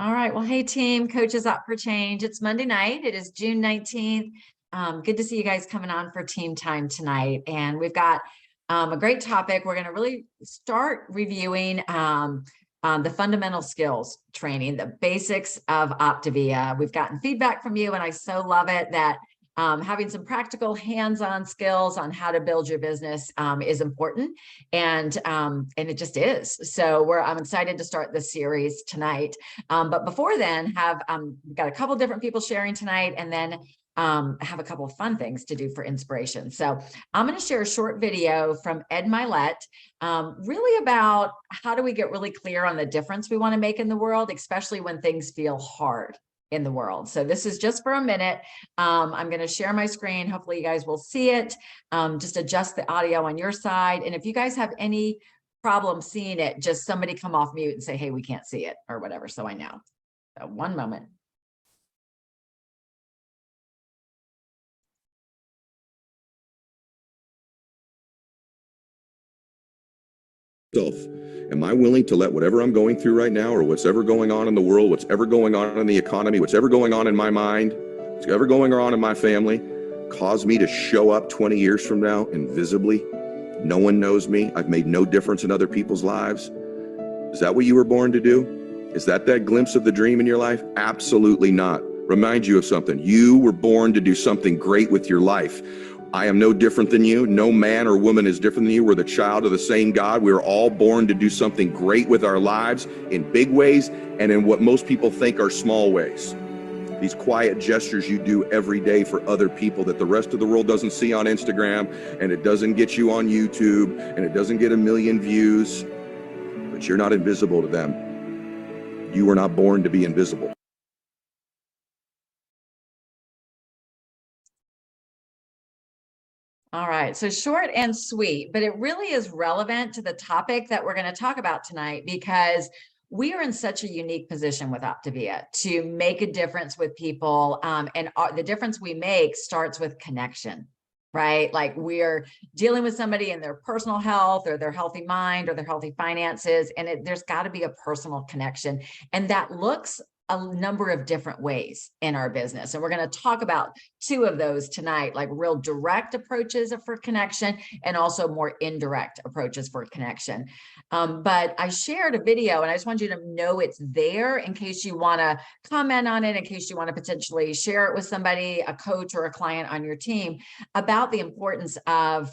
All right. Well, hey, team, Coaches Up for Change. It's Monday night. It is June 19th. Good to see you guys coming on for team time tonight. And we've got a great topic. We're going to really start reviewing the fundamental skills training, the basics of Optavia. We've gotten feedback from you, and I so love it that having some practical hands-on skills on how to build your business is important, and it just is. So I'm excited to start this series tonight. But before then, we've got a couple different people sharing tonight, and then have a couple of fun things to do for inspiration. So I'm going to share a short video from Ed Mylett, really about how do we get really clear on the difference we want to make in the world, especially when things feel hard in the world. So this is just for a minute. I'm going to share my screen. Hopefully you guys will see it. Just adjust the audio on your side. And if you guys have any problem seeing it, just somebody come off mute and say, hey, we can't see it or whatever. So I know. So one moment. Am I willing to let whatever I'm going through right now, or what's ever going on in the world, what's ever going on in the economy, what's ever going on in my mind, what's ever going on in my family, cause me to show up 20 years from now invisibly? No one knows me. I've made no difference in other people's lives. Is that what you were born to do? Is that glimpse of the dream in your life? Absolutely not. Remind you of something. You were born to do something great with your life. I am no different than you. No man or woman is different than you. We're the child of the same God. We are all born to do something great with our lives in big ways and in what most people think are small ways. These quiet gestures you do every day for other people that the rest of the world doesn't see on Instagram, and it doesn't get you on YouTube, and it doesn't get 1 million views, but you're not invisible to them. You were not born to be invisible. All right, so short and sweet, but it really is relevant to the topic that we're going to talk about tonight, because we are in such a unique position with Optavia to make a difference with people. The difference we make starts with connection, right? Like, we're dealing with somebody in their personal health or their healthy mind or their healthy finances, and there's got to be a personal connection. And that looks a number of different ways in our business. And we're going to talk about 2 of those tonight, like real direct approaches for connection and also more indirect approaches for connection. But I shared a video, and I just want you to know it's there in case you want to comment on it, in case you want to potentially share it with somebody, a coach or a client on your team, about the importance of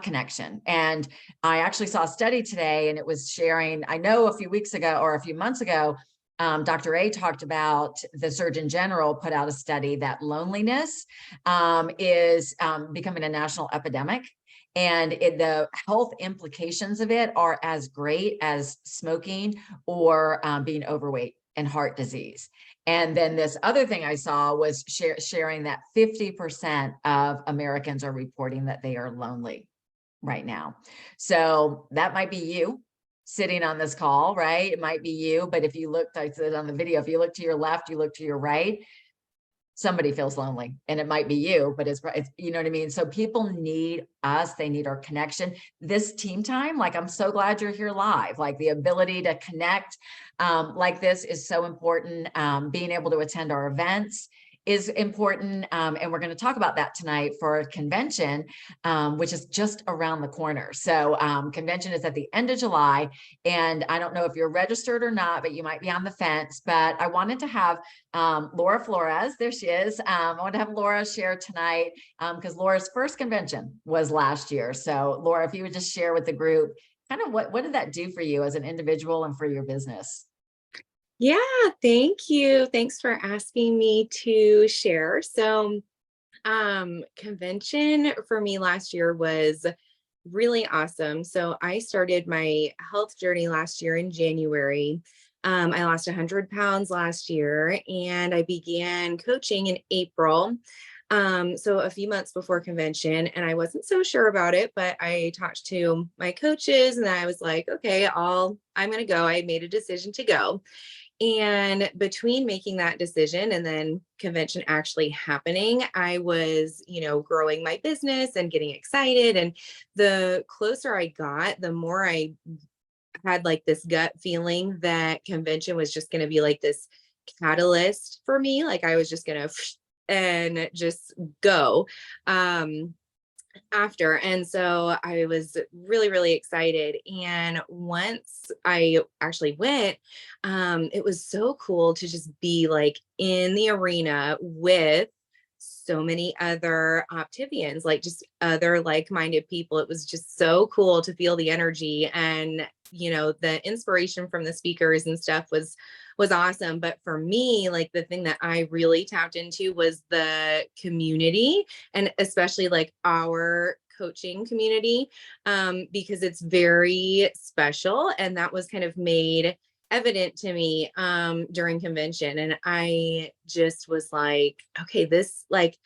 connection. And I actually saw a study today, and it was sharing, I know a few weeks ago or a few months ago, Dr. A talked about, the Surgeon General put out a study that loneliness is becoming a national epidemic. And the health implications of it are as great as smoking or being overweight and heart disease. And then this other thing I saw was sharing that 50% of Americans are reporting that they are lonely right now. So that might be you sitting on this call, right? It might be you, but if you looked, I said on the video, if you look to your left, you look to your right, somebody feels lonely, and it might be you, but it's you know what I mean? So people need us, they need our connection. This team time, like, I'm so glad you're here live. Like, the ability to connect like this is so important. Being able to attend our events is important. And we're going to talk about that tonight for convention, which is just around the corner. So convention is at the end of July. And I don't know if you're registered or not, but you might be on the fence. But I wanted to have Laura Flores, there she is. I want to have Laura share tonight, because Laura's first convention was last year. So Laura, if you would just share with the group, kind of what did that do for you as an individual and for your business? Yeah, thank you. Thanks for asking me to share. So, convention for me last year was really awesome. So I started my health journey last year in January. I lost 100 pounds last year, and I began coaching in April. So a few months before convention, and I wasn't so sure about it, but I talked to my coaches and I was like, okay, I'm going to go. I made a decision to go. And between making that decision and then convention actually happening, I was, growing my business and getting excited. And the closer I got, the more I had like this gut feeling that convention was just going to be like this catalyst for me. Like I was just going to and just go. After. And so I was really, really excited. And once I actually went, it was so cool to just be like in the arena with so many other Optivians, like just other like-minded people. It was just so cool to feel the energy, and the inspiration from the speakers and stuff was awesome. But for me, like the thing that I really tapped into was the community, and especially like our coaching community, because it's very special, and that was kind of made evident to me during convention. And I just was like, okay, this like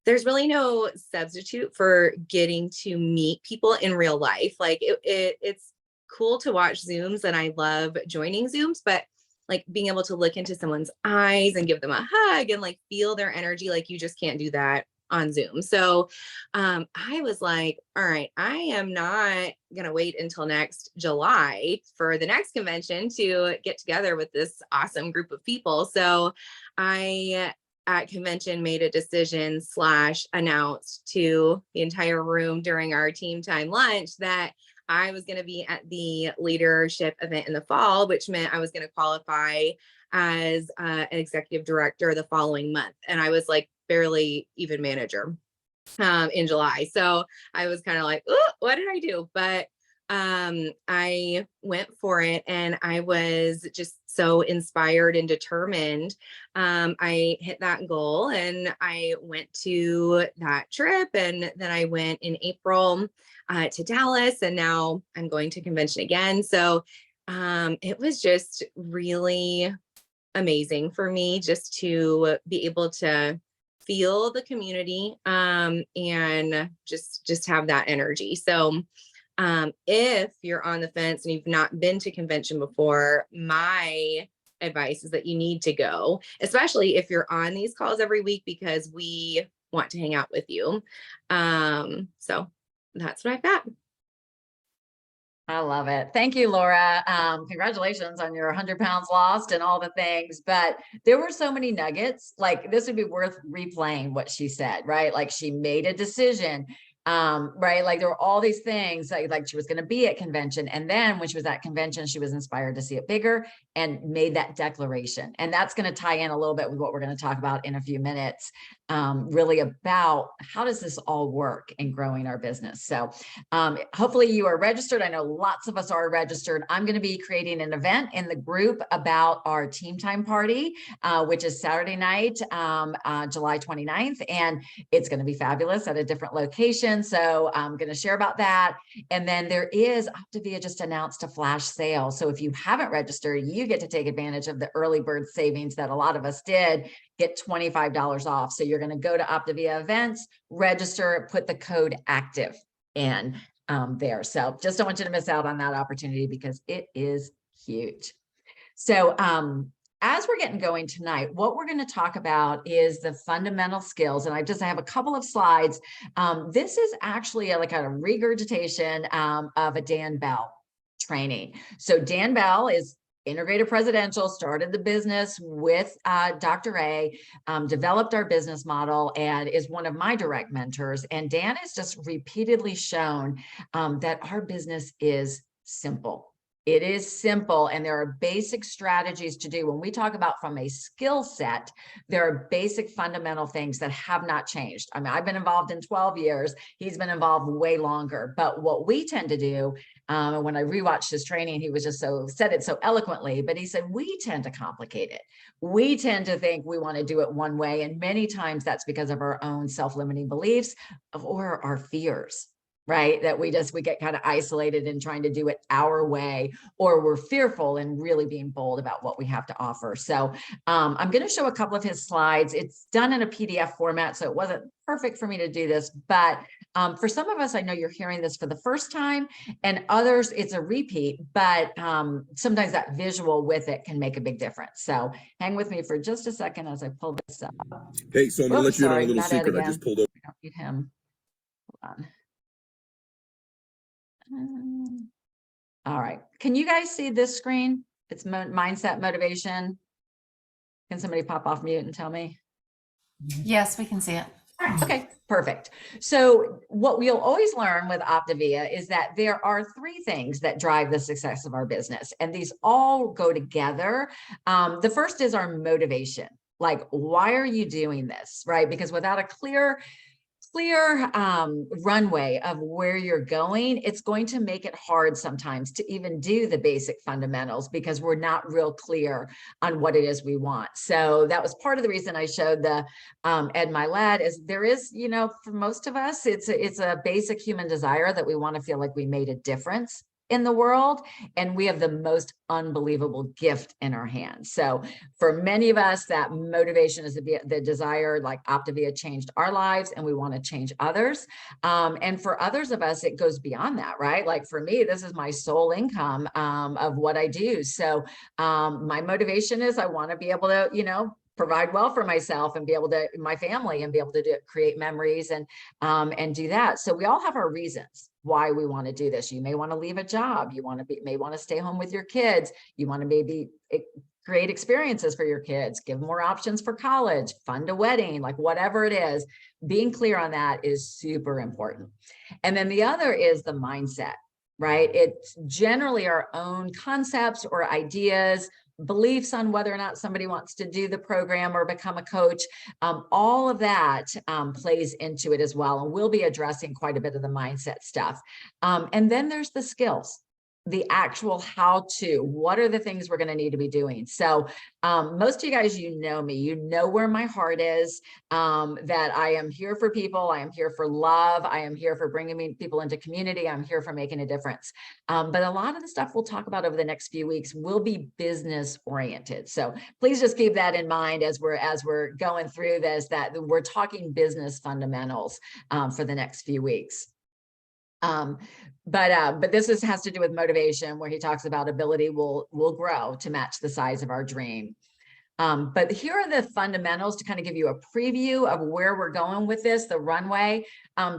there's really no substitute for getting to meet people in real life. Like it's cool to watch Zooms, and I love joining Zooms, but like being able to look into someone's eyes and give them a hug and like feel their energy, like you just can't do that on Zoom. So I was like, all right, I am not going to wait until next July for the next convention to get together with this awesome group of people. So I at convention made a decision / announced to the entire room during our team time lunch that I was going to be at the leadership event in the fall, which meant I was going to qualify as an executive director the following month. And I was like barely even manager in July. So I was kind of like, oh, what did I do? But I went for it, and I was just so inspired and determined. I hit that goal, and I went to that trip, and then I went in April to Dallas, and now I'm going to convention again. So it was just really amazing for me just to be able to feel the community and just have that energy. So if you're on the fence and you've not been to convention before, my advice is that you need to go, especially if you're on these calls every week, because we want to hang out with you. So that's what I've got. I love it. Thank you, Laura. Congratulations on your 100 pounds lost and all the things, but there were so many nuggets. Like this would be worth replaying what she said, right? Like she made a decision, right? Like there were all these things like she was going to be at convention. And then when she was at convention, she was inspired to see it bigger and made that declaration. And that's going to tie in a little bit with what we're going to talk about in a few minutes, really about how does this all work in growing our business. So hopefully you are registered. I know lots of us are registered. I'm going to be creating an event in the group about our team time party, which is Saturday night, July 29th. And it's going to be fabulous at a different location. So I'm going to share about that. And then there is, Optavia just announced a flash sale. So if you haven't registered, you get to take advantage of the early bird savings that a lot of us did, get $25 off. So you're going to go to Optavia events, register, put the code active in there. So just don't want you to miss out on that opportunity because it is huge. So as we're getting going tonight, what we're going to talk about is the fundamental skills. And I have a couple of slides. This is actually like a regurgitation of a Dan Bell training. So Dan Bell is Integrated Presidential, started the business with Dr. A, developed our business model, and is one of my direct mentors. And Dan has just repeatedly shown that our business is simple. It is simple, and there are basic strategies to do. When we talk about from a skill set, there are basic fundamental things that have not changed. I mean, I've been involved in 12 years. He's been involved way longer. But what we tend to do, when I rewatched his training, he was just said it so eloquently, but he said, we tend to complicate it. We tend to think we want to do it one way. And many times that's because of our own self-limiting beliefs or our fears. Right? That we get kind of isolated in trying to do it our way, or we're fearful and really being bold about what we have to offer. So I'm going to show a couple of his slides. It's done in a PDF format, so it wasn't perfect for me to do this, but for some of us, I know you're hearing this for the first time, and others it's a repeat, but sometimes that visual with it can make a big difference. So hang with me for just a second as I pull this up. Hey, so I'm going to let you in on a little secret. I just pulled up. I don't need him. Hold on. All right. Can you guys see this screen? It's mindset motivation. Can somebody pop off mute and tell me? Yes, we can see it. Okay, perfect. So what we'll always learn with Optavia is that there are three things that drive the success of our business, and these all go together. The first is our motivation. Like, why are you doing this, right? Because without a clear runway of where you're going, it's going to make it hard sometimes to even do the basic fundamentals because we're not real clear on what it is we want. So that was part of the reason I showed the Ed Mylett is there is, you know, for most of us, it's a basic human desire that we want to feel like we made a difference in the world, and we have the most unbelievable gift in our hands. So for many of us, that motivation is the desire, like Optavia changed our lives and we want to change others. And for others of us, it goes beyond that, right? Like for me, this is my sole income of what I do. So my motivation is I want to be able to, you know, provide well for myself and be able to, my family, and be able to create memories and do that. So we all have our reasons why we want to do this. You may want to leave a job. You may want to stay home with your kids. You want to maybe create experiences for your kids, give more options for college, fund a wedding, like whatever it is. Being clear on that is super important. And then the other is the mindset, right? It's generally our own concepts or ideas, beliefs on whether or not somebody wants to do the program or become a coach. All of that plays into it as well. And we'll be addressing quite a bit of the mindset stuff. And then there's the skills, the actual how to, what are the things we're going to need to be doing. So most of you guys, you know me, you know where my heart is, that I am here for people. I am here for love. I am here for bringing people into community. I'm here for making a difference. But a lot of the stuff we'll talk about over the next few weeks will be business oriented. So please just keep that in mind as we're going through this, that we're talking business fundamentals for the next few weeks. But this has to do with motivation, where he talks about ability will grow to match the size of our dream. But here are the fundamentals to kind of give you a preview of where we're going with this, the runway.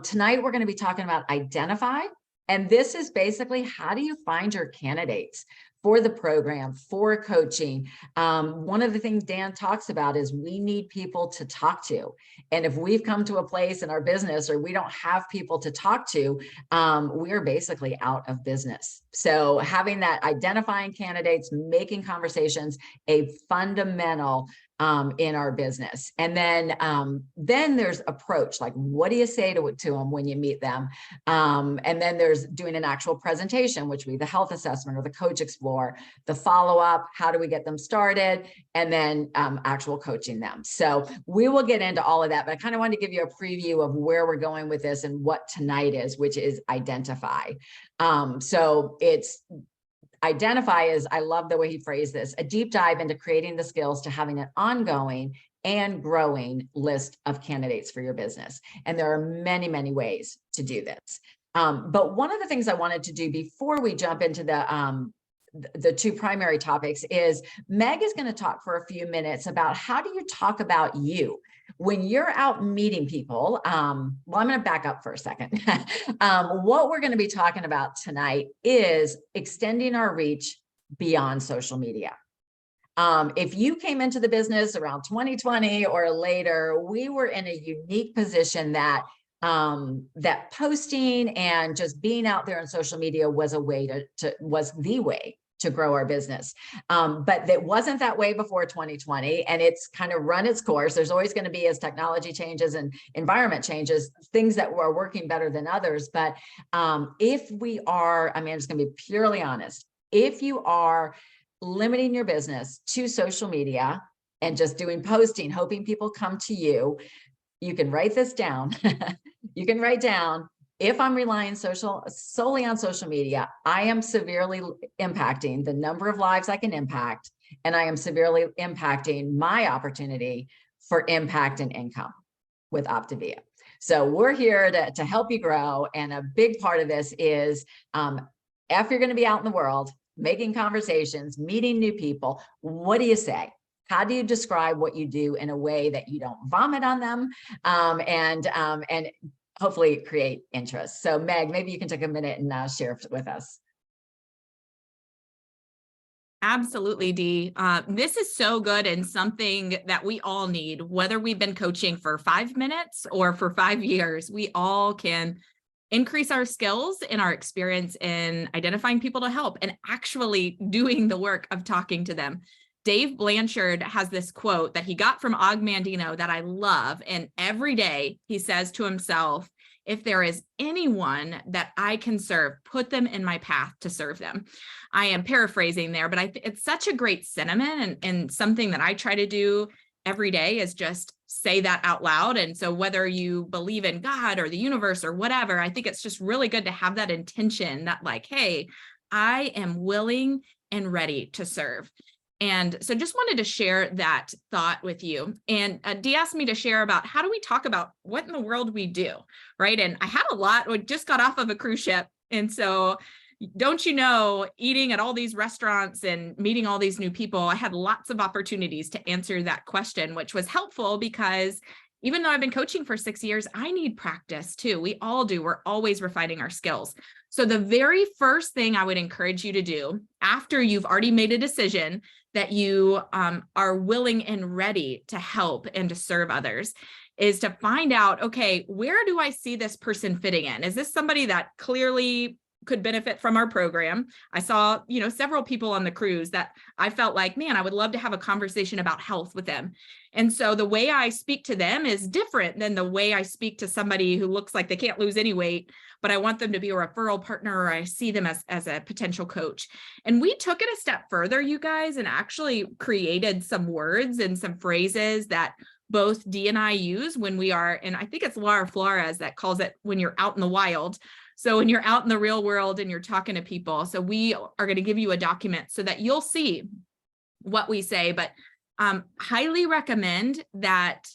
Tonight, we're going to be talking about identify. And this is basically, how do you find your candidates for the program, for coaching? One of the things Dan talks about is we need people to talk to. And if we've come to a place in our business or we don't have people to talk to, we're basically out of business. So having that, identifying candidates, making conversations, a fundamental in our business. And then there's approach, like what do you say to them when you meet them? And then there's doing an actual presentation, which would be the health assessment or the coach explore, the follow-up, how do we get them started, and then actual coaching them. So we will get into all of that, but I kind of wanted to give you a preview of where we're going with this and what tonight is, which is identify. So it's identify is, I love the way he phrased this, a deep dive into creating the skills to having an ongoing and growing list of candidates for your business. And there are many, many ways to do this. But one of the things I wanted to do before we jump into the two primary topics is Meg is going to talk for a few minutes about how do you talk about you when you're out meeting people. Well, I'm going to back up for a second. What we're going to be talking about tonight is extending our reach beyond social media. If you came into the business around 2020 or later, we were in a unique position that that posting and just being out there on social media was a way was the way to grow our business. But it wasn't that way before 2020, and it's kind of run its course. There's always going to be, as technology changes and environment changes, things that are working better than others. But if we are, I mean, I'm just going to be purely honest, if you are limiting your business to social media and just doing posting, hoping people come to you, you can write this down. You can write down, if I'm relying solely on social media, I am severely impacting the number of lives I can impact, and I am severely impacting my opportunity for impact and income with Optavia. So we're here to help you grow, and a big part of this is if you're going to be out in the world, making conversations, meeting new people, what do you say? How do you describe what you do in a way that you don't vomit on them and hopefully create interest? So Meg, maybe you can take a minute and share with us. Absolutely, Dee. This is so good and something that we all need, whether we've been coaching for 5 minutes or for 5 years, we all can increase our skills and our experience in identifying people to help and actually doing the work of talking to them. Dave Blanchard has this quote that he got from Og Mandino that I love. And every day he says to himself, if there is anyone that I can serve, put them in my path to serve them. I am paraphrasing there, but it's such a great sentiment and something that I try to do every day is just say that out loud. And so whether you believe in God or the universe or whatever, I think it's just really good to have that intention that like, hey, I am willing and ready to serve. And so just wanted to share that thought with you. And Dee asked me to share about how do we talk about what in the world we do, right? And I had a lot, we just got off of a cruise ship. And so don't you know, eating at all these restaurants and meeting all these new people, I had lots of opportunities to answer that question, which was helpful because even though I've been coaching for 6 years, I need practice too. We all do. We're always refining our skills. So the very first thing I would encourage you to do after you've already made a decision that you are willing and ready to help and to serve others is to find out, okay, where do I see this person fitting in? Is this somebody that clearly could benefit from our program? I saw, several people on the cruise that I felt like, man, I would love to have a conversation about health with them. And so the way I speak to them is different than the way I speak to somebody who looks like they can't lose any weight, but I want them to be a referral partner or I see them as a potential coach. And we took it a step further, you guys, and actually created some words and some phrases that both Dee and I use when we are, and I think it's Laura Flores that calls it when you're out in the wild. So when you're out in the real world and you're talking to people, so we are going to give you a document so that you'll see what we say, but highly recommend that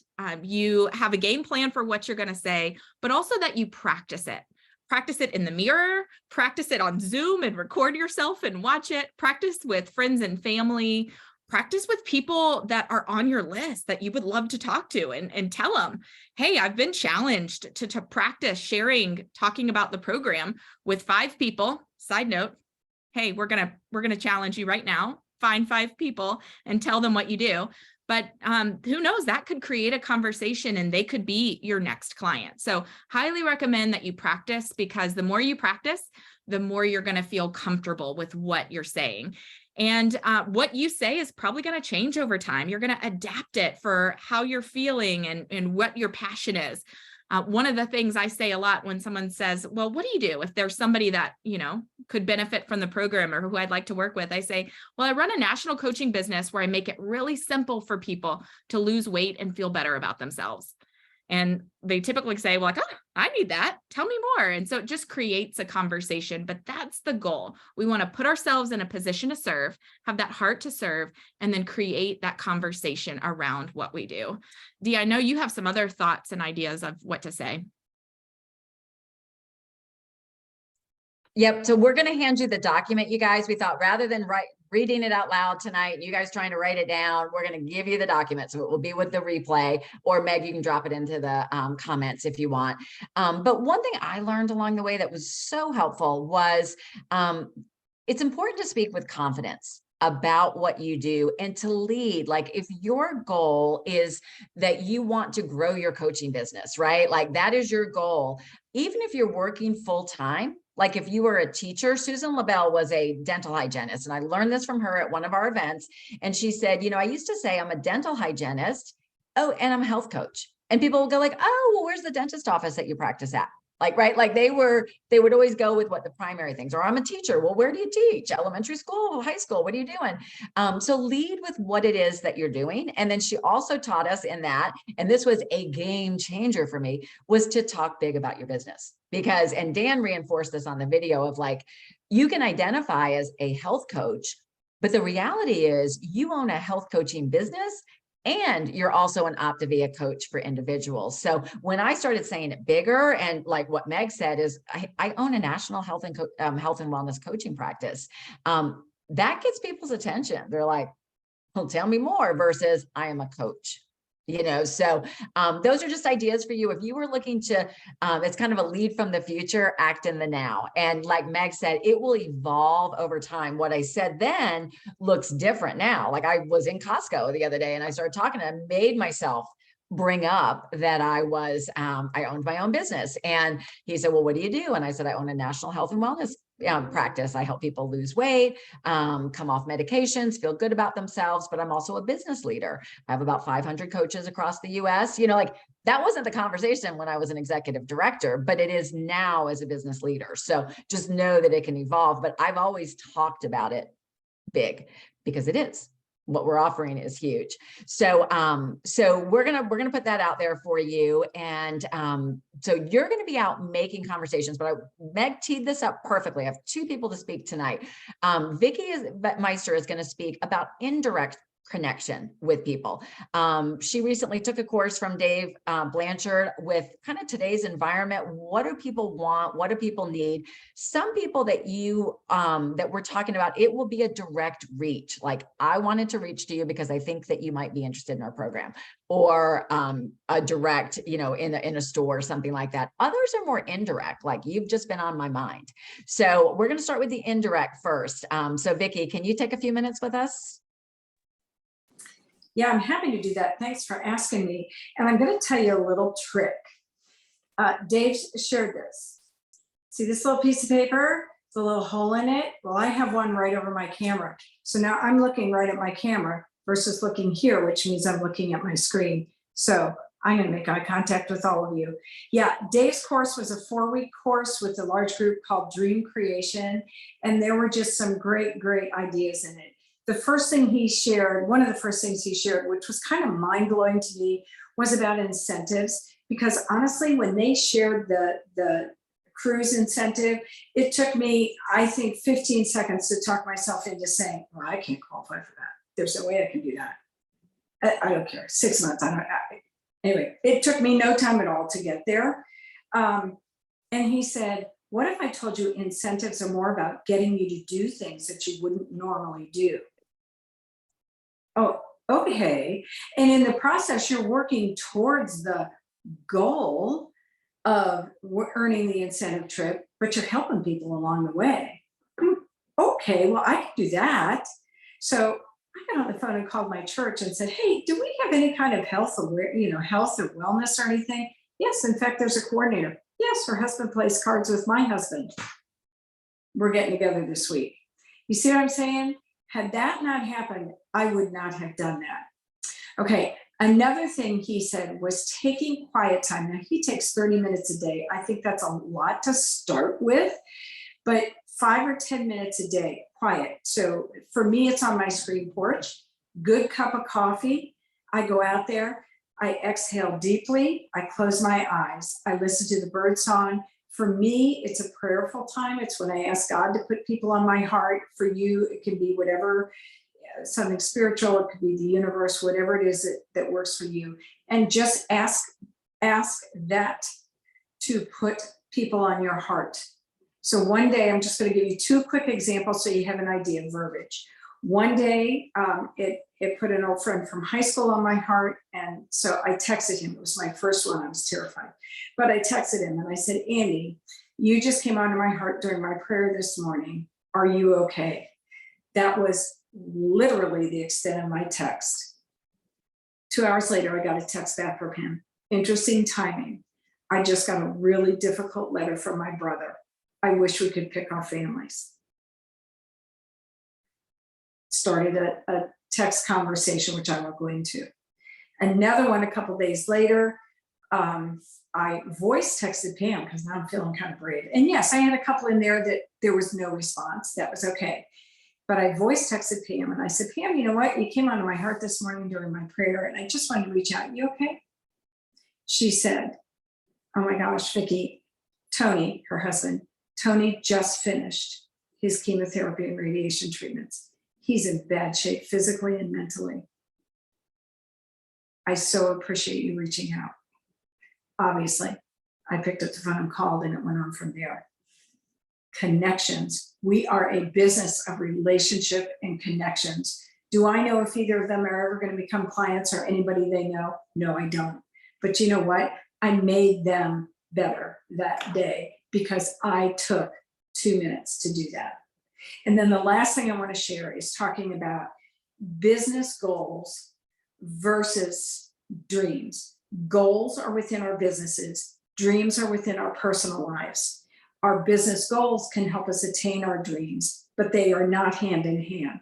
you have a game plan for what you're going to say, but also that you practice it. Practice it in the mirror, practice it on Zoom and record yourself and watch it, practice with friends and family, practice with people that are on your list that you would love to talk to and tell them, hey, I've been challenged to practice sharing, talking about the program with 5 people. Side note, hey, we're gonna challenge you right now. Find 5 people and tell them what you do. But who knows, that could create a conversation and they could be your next client. So highly recommend that you practice because the more you practice, the more you're going to feel comfortable with what you're saying. And what you say is probably going to change over time. You're going to adapt it for how you're feeling and what your passion is. One of the things I say a lot when someone says, well, what do you do if there's somebody that, could benefit from the program or who I'd like to work with? I say, well, I run a national coaching business where I make it really simple for people to lose weight and feel better about themselves. And they typically say, well, like, oh, I need that. Tell me more. And so it just creates a conversation, but that's the goal. We want to put ourselves in a position to serve, have that heart to serve, and then create that conversation around what we do. Dee, I know you have some other thoughts and ideas of what to say. Yep. So we're going to hand you the document, you guys. We thought rather than reading it out loud tonight and you guys trying to write it down, we're going to give you the document. So it will be with the replay, or Meg, you can drop it into the comments if you want. But one thing I learned along the way that was so helpful was it's important to speak with confidence about what you do and to lead. Like if your goal is that you want to grow your coaching business, right? Like that is your goal. Even if you're working full time, like if you were a teacher, Susan LaBelle was a dental hygienist. And I learned this from her at one of our events. And she said, I used to say I'm a dental hygienist. Oh, and I'm a health coach. And people will go like, oh, well, where's the dentist office that you practice at? Like, right. Like they would always go with what the primary things are. I'm a teacher. Well, where do you teach? Elementary school, high school? What are you doing? So lead with what it is that you're doing. And then she also taught us in that, and this was a game changer for me, was to talk big about your business. Because, and Dan reinforced this on the video of like, you can identify as a health coach, but the reality is you own a health coaching business and you're also an Optavia coach for individuals. So when I started saying it bigger, and like what Meg said is, I own a national health and wellness coaching practice. That gets people's attention. They're like, well, tell me more versus I am a coach. So those are just ideas for you. If you were looking to, it's kind of a lead from the future, act in the now. And like Meg said, it will evolve over time. What I said then looks different now. Like I was in Costco the other day and I started talking and I made myself bring up that I owned my own business. And he said, well, what do you do? And I said, I own a national health and wellness practice. I help people lose weight, come off medications, feel good about themselves, but I'm also a business leader. I have about 500 coaches across the US. Like that wasn't the conversation when I was an executive director, but it is now as a business leader. So just know that it can evolve, but I've always talked about it big because it is. What we're offering is huge. So we're gonna put that out there for you. And so you're gonna be out making conversations, but Meg teed this up perfectly. I have two people to speak tonight. Vicki Meister is gonna speak about indirect connection with people. She recently took a course from Dave Blanchard with kind of today's environment. What do people want? What do people need? Some people that that we're talking about, it will be a direct reach. Like I wanted to reach to you because I think that you might be interested in our program, or a direct, in a store or something like that. Others are more indirect, like you've just been on my mind. So we're going to start with the indirect first. So Vicki, can you take a few minutes with us? Yeah, I'm happy to do that. Thanks for asking me. And I'm going to tell you a little trick. Dave shared this. See this little piece of paper? The little hole in it? Well, I have one right over my camera. So now I'm looking right at my camera versus looking here, which means I'm looking at my screen. So I'm going to make eye contact with all of you. Yeah, Dave's course was a 4-week course with a large group called Dream Creation. And there were just some great, great ideas in it. The first thing he shared, one of the first things he shared, which was kind of mind-blowing to me, was about incentives. Because honestly, when they shared the cruise incentive, it took me, I think, 15 seconds to talk myself into saying, well, I can't qualify for that. There's no way I can do that. I don't care, 6 months, anyway, it took me no time at all to get there. And he said, what if I told you incentives are more about getting you to do things that you wouldn't normally do? Oh, okay. And in the process, you're working towards the goal of earning the incentive trip, but you're helping people along the way. Okay, well, I can do that. So I got on the phone and called my church and said, hey, do we have any kind of health or wellness or anything? Yes, in fact, there's a coordinator. Yes, her husband plays cards with my husband. We're getting together this week. You see what I'm saying? Had that not happened, I would not have done that. Okay, another thing he said was taking quiet time. Now, he takes 30 minutes a day. I think that's a lot to start with, but 5 or 10 minutes a day, quiet. So for me, it's on my screen porch, good cup of coffee. I go out there, I exhale deeply, I close my eyes, I listen to the bird song. For me, it's a prayerful time. It's when I ask God to put people on my heart. For you, it can be whatever, something spiritual, it could be the universe, whatever it is that works for you. And just ask that to put people on your heart. So one day, I'm just going to give you 2 quick examples so you have an idea of verbiage. One day, it put an old friend from high school on my heart. And so I texted him. It was my first one. I was terrified. But I texted him and I said, Andy, you just came onto my heart during my prayer this morning. Are you okay? That was literally the extent of my text. 2 hours later, I got a text back from him. Interesting timing. I just got a really difficult letter from my brother. I wish we could pick our families. Started a text conversation, which I won't go into. Another one a couple days later, I voice texted Pam because now I'm feeling kind of brave. And yes, I had a couple in there that there was no response. That was okay. But I voice texted Pam and I said, Pam, you know what? You came onto my heart this morning during my prayer and I just wanted to reach out. You okay? She said, oh my gosh, Vicki, Tony, her husband, Tony just finished his chemotherapy and radiation treatments. He's in bad shape physically and mentally. I so appreciate you reaching out. Obviously, I picked up the phone and called and it went on from there. Connections. We are a business of relationship and connections. Do I know if either of them are ever going to become clients or anybody they know? No, I don't. But you know what? I made them better that day because I took 2 minutes to do that. And then the last thing I want to share is talking about business goals versus dreams. Goals are within our businesses. Dreams are within our personal lives. Our business goals can help us attain our dreams, but they are not hand in hand.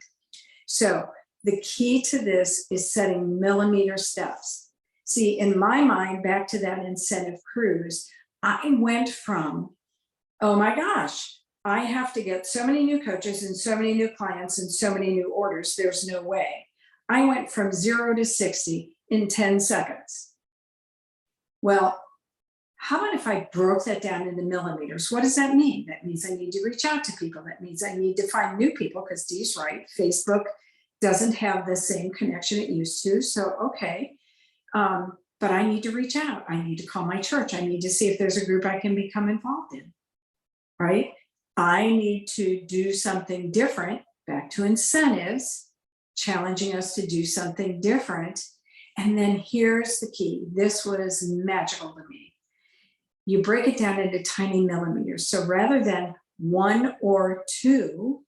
So the key to this is setting millimeter steps. See, in my mind, back to that incentive cruise, I went from, oh my gosh, I have to get so many new coaches and so many new clients and so many new orders. There's no way. I went from 0 to 60 in 10 seconds. Well, how about if I broke that down into millimeters? What does that mean? That means I need to reach out to people. That means I need to find new people because Dee's right. Facebook doesn't have the same connection it used to. So, okay. But I need to reach out. I need to call my church. I need to see if there's a group I can become involved in, right? I need to do something different, back to incentives, challenging us to do something different. And then here's the key. This was magical to me. You break it down into tiny millimeters. So rather than 1 or 2,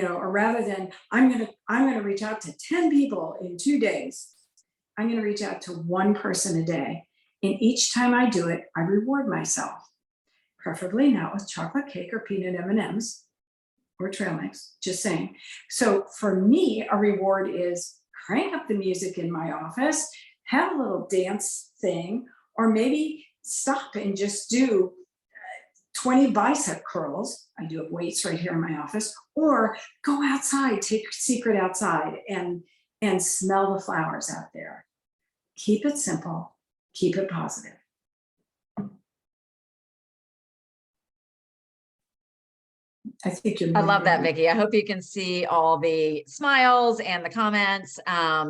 or rather than I'm gonna reach out to 10 people in 2 days, I'm going to reach out to 1 person a day. And each time I do it, I reward myself, preferably not with chocolate cake or peanut M&Ms or trail mix, just saying. So for me, a reward is crank up the music in my office, have a little dance thing, or maybe stop and just do 20 bicep curls. I do weights right here in my office, or go outside, take Secret outside and smell the flowers out there. Keep it simple, keep it positive. I think you're. I love that, Vicki. I hope you can see all the smiles and the comments,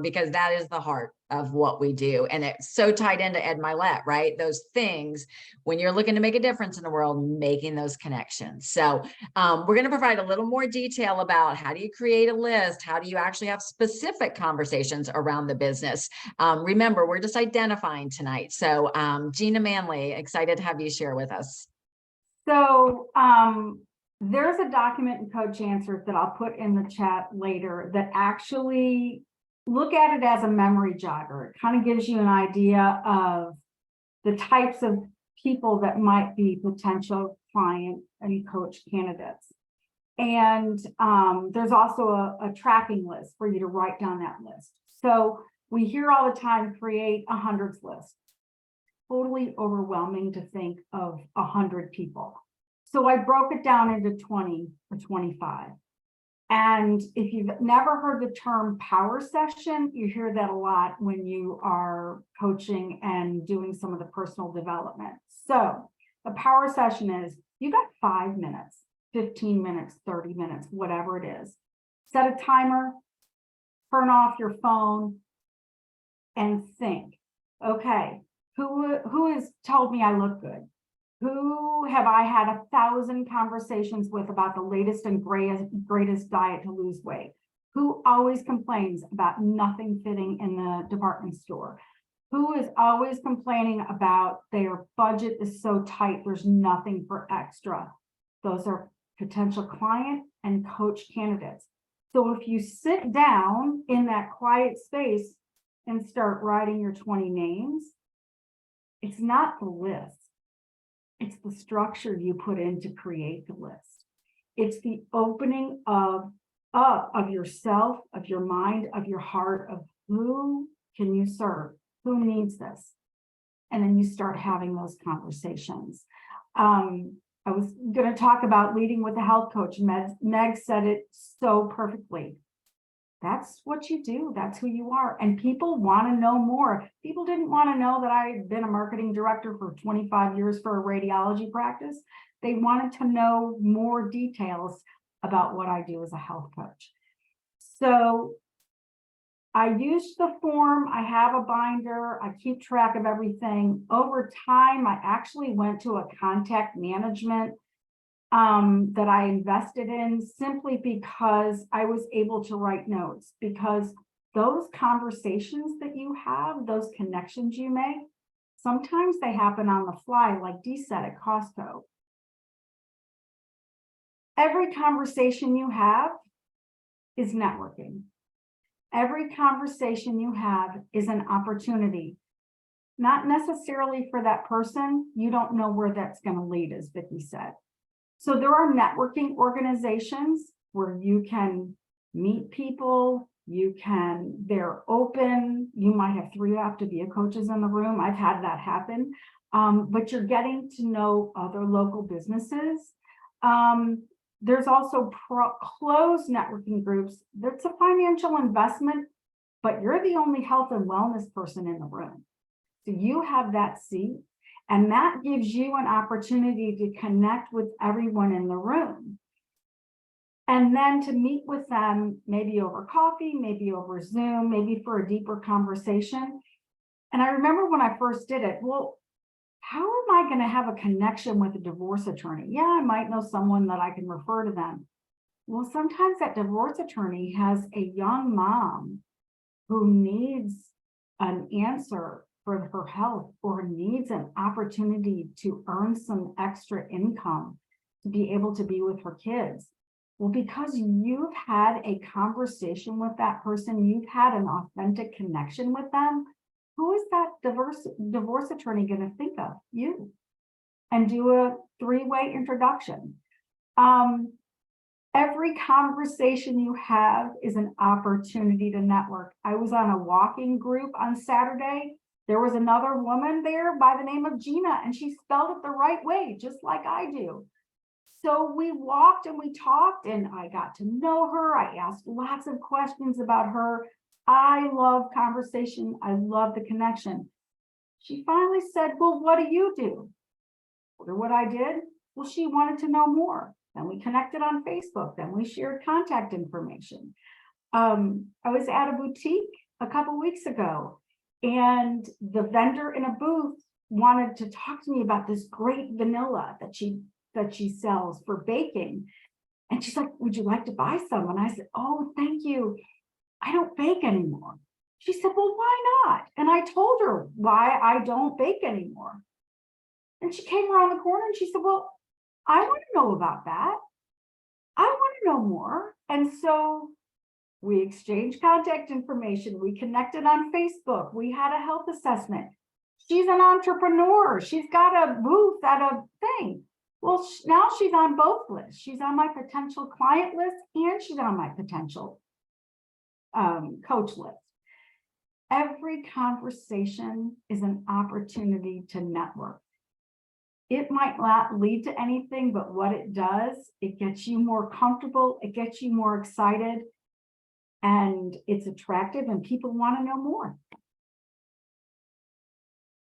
because that is the heart of what we do. And it's so tied into Ed Milet, right? Those things, when you're looking to make a difference in the world, making those connections. So we're going to provide a little more detail about how do you create a list? How do you actually have specific conversations around the business? Remember, we're just identifying tonight. So Gina Manley, excited to have you share with us. So there's a document in Coach Answers that I'll put in the chat later that actually look at it as a memory jogger. It kind of gives you an idea of the types of people that might be potential client and coach candidates. And there's also a tracking list for you to write down that list. So we hear all the time, create a hundreds list. Totally overwhelming to think of 100 people. So I broke it down into 20 or 25. And if you've never heard the term power session, you hear that a lot when you are coaching and doing some of the personal development. So a power session is, you got 5 minutes, 15 minutes, 30 minutes, whatever it is. Set a timer, turn off your phone, and think, okay, who has told me I look good? Who have I had 1,000 conversations with about the latest and greatest diet to lose weight? Who always complains about nothing fitting in the department store? Who is always complaining about their budget is so tight, there's nothing for extra? Those are potential client and coach candidates. So if you sit down in that quiet space and start writing your 20 names, it's not the list. It's the structure you put in to create the list. It's the opening of yourself, of your mind, of your heart, of who can you serve? Who needs this? And then you start having those conversations. I was going to talk about leading with a health coach. Meg said it so perfectly. That's what you do. That's who you are. And people want to know more. People didn't want to know that I had been a marketing director for 25 years for a radiology practice. They wanted to know more details about what I do as a health coach. So I used the form. I have a binder. I keep track of everything. Over time, I actually went to a contact management that I invested in simply because I was able to write notes, because those conversations that you have, those connections you make, sometimes they happen on the fly, like Dee said at Costco. Every conversation you have is networking. Every conversation you have is an opportunity, not necessarily for that person. You don't know where that's going to lead, as Vicki said. So there are networking organizations where you can meet people, they're open. You might have 3 Optavia coaches in the room. I've had that happen. But you're getting to know other local businesses. There's also closed networking groups. That's a financial investment, but you're the only health and wellness person in the room. So you have that seat, and that gives you an opportunity to connect with everyone in the room. And then to meet with them, maybe over coffee, maybe over Zoom, maybe for a deeper conversation. And I remember when I first did it, well, how am I going to have a connection with a divorce attorney? Yeah, I might know someone that I can refer to them. Well, sometimes that divorce attorney has a young mom who needs an answer for her health, or needs an opportunity to earn some extra income to be able to be with her kids. Well, because you've had a conversation with that person, you've had an authentic connection with them, who is that divorce attorney going to think of? You. And do a 3-way introduction. Every conversation you have is an opportunity to network. I was on a walking group on Saturday. There was another woman there by the name of Gina, and she spelled it the right way, just like I do. So we walked and we talked, and I got to know her. I asked lots of questions about her. I love conversation. I love the connection. She finally said, well, what do you do? Or what I did? Well, she wanted to know more. Then we connected on Facebook. Then we shared contact information. I was at a boutique a couple weeks ago, and the vendor in a booth wanted to talk to me about this great vanilla that she sells for baking. And she's like, would you like to buy some? And I said, oh, thank you. I don't bake anymore. She said, well, why not? And I told her why I don't bake anymore. And she came around the corner and she said, well, I want to know about that. I want to know more. And so we exchanged contact information. We connected on Facebook. We had a health assessment. She's an entrepreneur. She's got a booth at a thing. Well, now she's on both lists. She's on my potential client list, and she's on my potential coach list. Every conversation is an opportunity to network. It might not lead to anything, but what it does, it gets you more comfortable, it gets you more excited, and it's attractive, and people want to know more.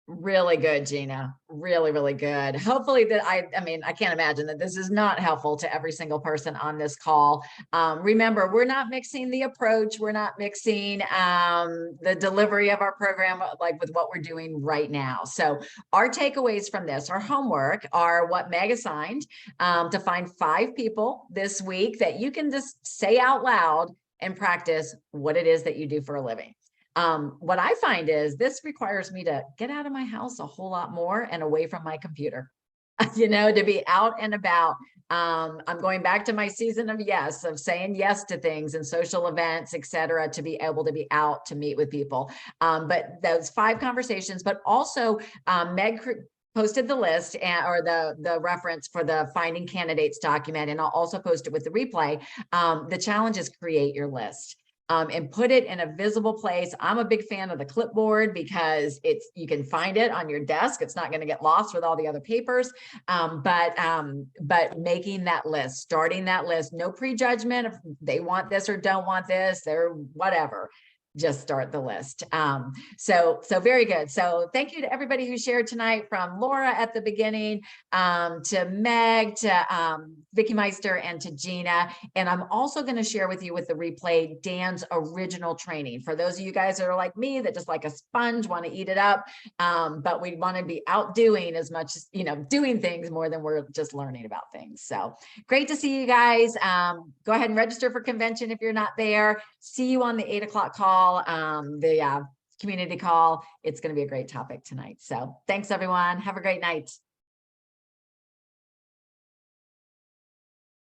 Really good, Gina. Really, really good. Hopefully that I mean, I can't imagine that this is not helpful to every single person on this call. Remember, we're not mixing the approach. We're not mixing the delivery of our program like with what we're doing right now. So our takeaways from this, our homework, are what Meg assigned to find 5 people this week that you can just say out loud and practice what it is that you do for a living. What I find is this requires me to get out of my house a whole lot more and away from my computer, to be out and about. I'm going back to my season of yes, of saying yes to things and social events, etc., to be able to be out to meet with people. But those 5 conversations, but also Meg posted the list or the reference for the Finding Candidates document, and I'll also post it with the replay. The challenge is create your list. And put it in a visible place. I'm a big fan of the clipboard because you can find it on your desk. It's not going to get lost with all the other papers. But making that list, starting that list, no prejudgment if they want this or don't want this, they're whatever. just start the list. So very good. So thank you to everybody who shared tonight, from Laura at the beginning, to Meg, to Vicky Meister, and to Gina. And I'm also going to share with you with the replay Dan's original training for those of you guys that are like me, that just like a sponge want to eat it up. But we want to be out doing as much as, doing things more than we're just learning about things. So great to see you guys. Go ahead and register for convention if you're not there. See you on the 8 o'clock call, the community call. It's going to be a great topic tonight. So thanks everyone. Have a great night.